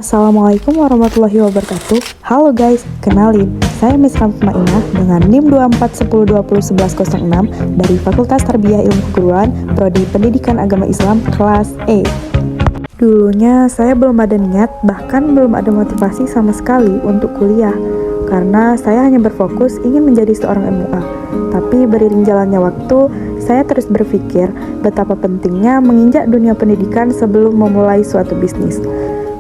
Assalamualaikum warahmatullahi wabarakatuh. Halo guys, kenalin, saya Miss Rahmatinah dengan NIM 2410201106 dari Fakultas Tarbiyah Ilmu Keguruan, Prodi Pendidikan Agama Islam kelas E. Dulunya saya belum ada niat, bahkan belum ada motivasi sama sekali untuk kuliah, karena saya hanya berfokus ingin menjadi seorang MUA. Tapi beriring jalannya waktu, saya terus berpikir betapa pentingnya menginjak dunia pendidikan sebelum memulai suatu bisnis.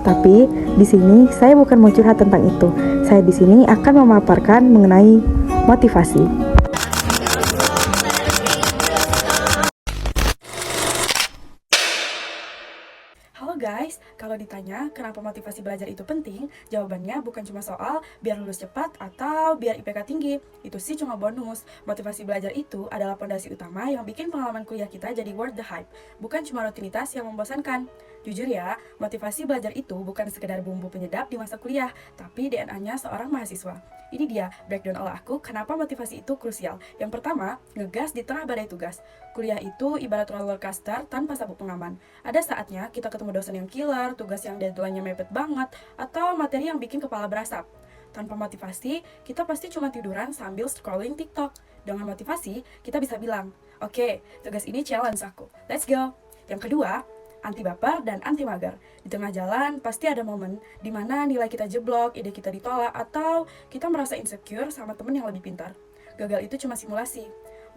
Tapi di sini saya bukan mau curhat tentang itu. Saya di sini akan memaparkan mengenai motivasi. Halo guys, kalau ditanya kenapa motivasi belajar itu penting, jawabannya bukan cuma soal biar lulus cepat atau biar IPK tinggi. Itu sih cuma bonus. Motivasi belajar itu adalah fondasi utama yang bikin pengalaman kuliah kita jadi worth the hype, bukan cuma rutinitas yang membosankan. Jujur ya, motivasi belajar itu bukan sekedar bumbu penyedap di masa kuliah, tapi DNA-nya seorang mahasiswa. Ini dia breakdown oleh aku kenapa motivasi itu krusial. Yang pertama, ngegas di tengah badai tugas. Kuliah itu ibarat roller coaster tanpa sabuk pengaman. Ada saatnya kita ketemu dosen yang killer, tugas yang deadline-nya mepet banget, atau materi yang bikin kepala berasap. Tanpa motivasi, kita pasti cuma tiduran sambil scrolling TikTok. Dengan motivasi, kita bisa bilang, oke, tugas ini challenge aku, let's go. Yang kedua, anti baper dan anti mager. Di tengah jalan pasti ada momen di mana nilai kita jeblok, ide kita ditolak, atau kita merasa insecure sama temen yang lebih pintar. Gagal itu cuma simulasi.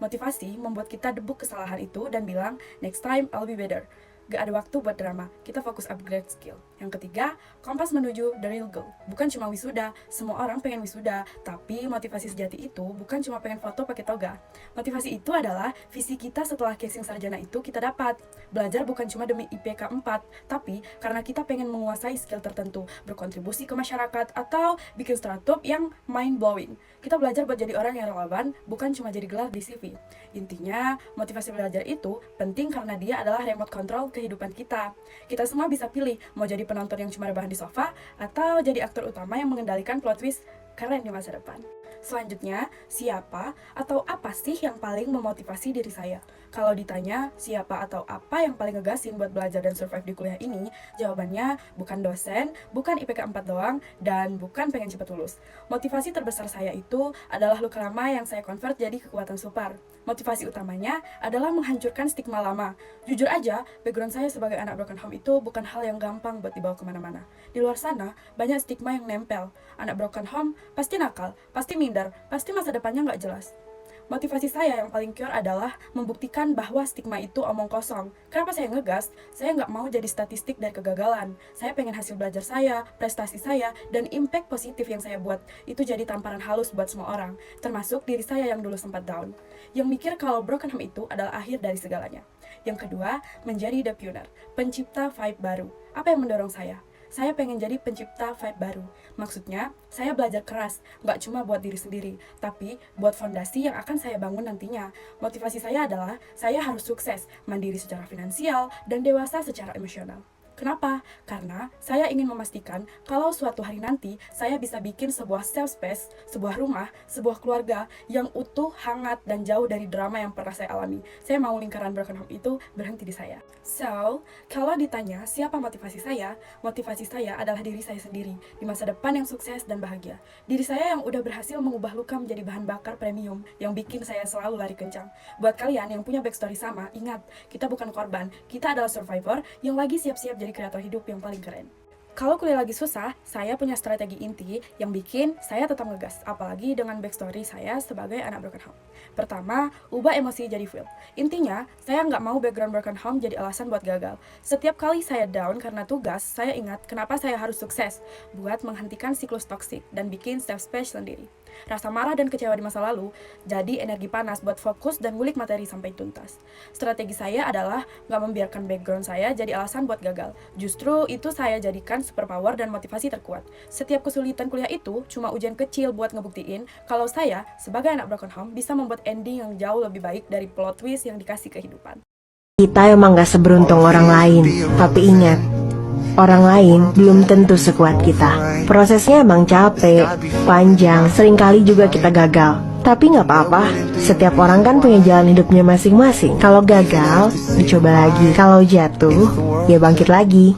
Motivasi membuat kita debuk kesalahan itu dan bilang, next time I'll be better. Gak ada waktu buat drama, kita fokus upgrade skill. Yang ketiga, kompas menuju the real goal. Bukan cuma wisuda, semua orang pengen wisuda, tapi motivasi sejati itu bukan cuma pengen foto pakai toga. Motivasi itu adalah visi kita setelah casing sarjana itu kita dapat. Belajar bukan cuma demi IPK 4, tapi karena kita pengen menguasai skill tertentu, berkontribusi ke masyarakat, atau bikin startup yang mind-blowing. Kita belajar buat jadi orang yang relevan, bukan cuma jadi gelar di CV. Intinya, motivasi belajar itu penting karena dia adalah remote control kehidupan kita. Kita semua bisa pilih mau jadi penonton yang cuma rebahan di sofa atau jadi aktor utama yang mengendalikan plot twist keren di masa depan. Selanjutnya, siapa atau apa sih yang paling memotivasi diri saya? Kalau ditanya siapa atau apa yang paling ngegasin buat belajar dan survive di kuliah ini, jawabannya bukan dosen, bukan IPK 4 doang, dan bukan pengen cepat lulus. Motivasi terbesar saya itu adalah luka lama yang saya convert jadi kekuatan super. Motivasi utamanya adalah menghancurkan stigma lama. Jujur aja, background saya sebagai anak broken home itu bukan hal yang gampang buat dibawa kemana-mana. Di luar sana, banyak stigma yang nempel. Anak broken home pasti nakal, pasti minder, pasti masa depannya nggak jelas. Motivasi saya yang paling pure adalah membuktikan bahwa stigma itu omong kosong. Kenapa saya ngegas? Saya nggak mau jadi statistik dari kegagalan. Saya pengen hasil belajar saya, prestasi saya, dan impact positif yang saya buat itu jadi tamparan halus buat semua orang, termasuk diri saya yang dulu sempat down. Yang mikir kalau broken home itu adalah akhir dari segalanya. Yang kedua, menjadi the pioneer, pencipta vibe baru. Apa yang mendorong saya? Saya pengen jadi pencipta vibe baru. Maksudnya, saya belajar keras, nggak cuma buat diri sendiri, tapi buat fondasi yang akan saya bangun nantinya. Motivasi saya adalah, saya harus sukses, mandiri secara finansial, dan dewasa secara emosional. Kenapa? Karena saya ingin memastikan kalau suatu hari nanti saya bisa bikin sebuah safe space, sebuah rumah, sebuah keluarga yang utuh, hangat, dan jauh dari drama yang pernah saya alami. Saya mau lingkaran broken home itu berhenti di saya. So, kalau ditanya siapa motivasi saya adalah diri saya sendiri di masa depan yang sukses dan bahagia. Diri saya yang udah berhasil mengubah luka menjadi bahan bakar premium yang bikin saya selalu lari kencang. Buat kalian yang punya backstory sama, ingat, kita bukan korban, kita adalah survivor yang lagi siap-siap jadi kreator hidup yang paling keren. Kalau kuliah lagi susah, saya punya strategi inti yang bikin saya tetap ngegas, apalagi dengan backstory saya sebagai anak broken home. Pertama, ubah emosi jadi feel. Intinya, saya nggak mau background broken home jadi alasan buat gagal. Setiap kali saya down karena tugas, saya ingat kenapa saya harus sukses, buat menghentikan siklus toksik dan bikin safe space sendiri. Rasa marah dan kecewa di masa lalu jadi energi panas buat fokus dan ngulik materi sampai tuntas. Strategi saya adalah nggak membiarkan background saya jadi alasan buat gagal. Justru itu saya jadikan superpower dan motivasi terkuat. Setiap kesulitan kuliah itu cuma ujian kecil buat ngebuktiin kalau saya sebagai anak broken home bisa membuat ending yang jauh lebih baik dari plot twist yang dikasih kehidupan. Kita emang gak seberuntung orang lain, tapi ingat, orang lain belum tentu sekuat kita. Prosesnya emang capek, panjang, seringkali juga kita gagal. Tapi gak apa-apa, setiap orang kan punya jalan hidupnya masing-masing. Kalau gagal, dicoba lagi. Kalau jatuh, ya bangkit lagi.